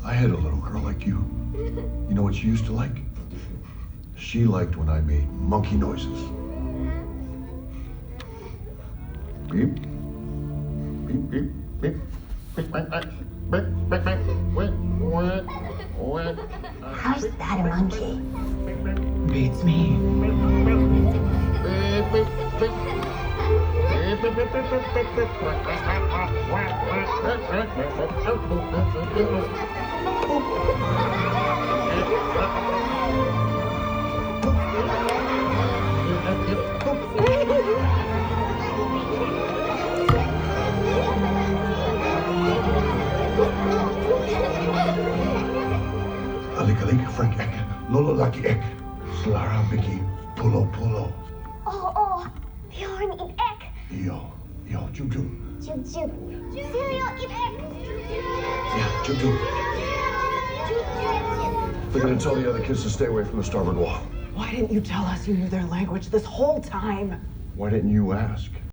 I had a little girl like you. You know what she used to like? She liked when I made monkey noises. Beep. Beep, beep, beep. Beep, beep, beep. Beep, beep, beep. How's that a monkey? Beats me. Alikalik, Frank Ek, Lolo Lucky Ek, Slara Biki, Pulo Pulo. Oh, Bjorn eat egg. Yo, Jub Jub. Jub Jub. Cereal eat egg. Yeah, Jub Jub. They're gonna tell the other kids to stay away from the starboard wall. Why didn't you tell us you knew their language this whole time? Why didn't you ask?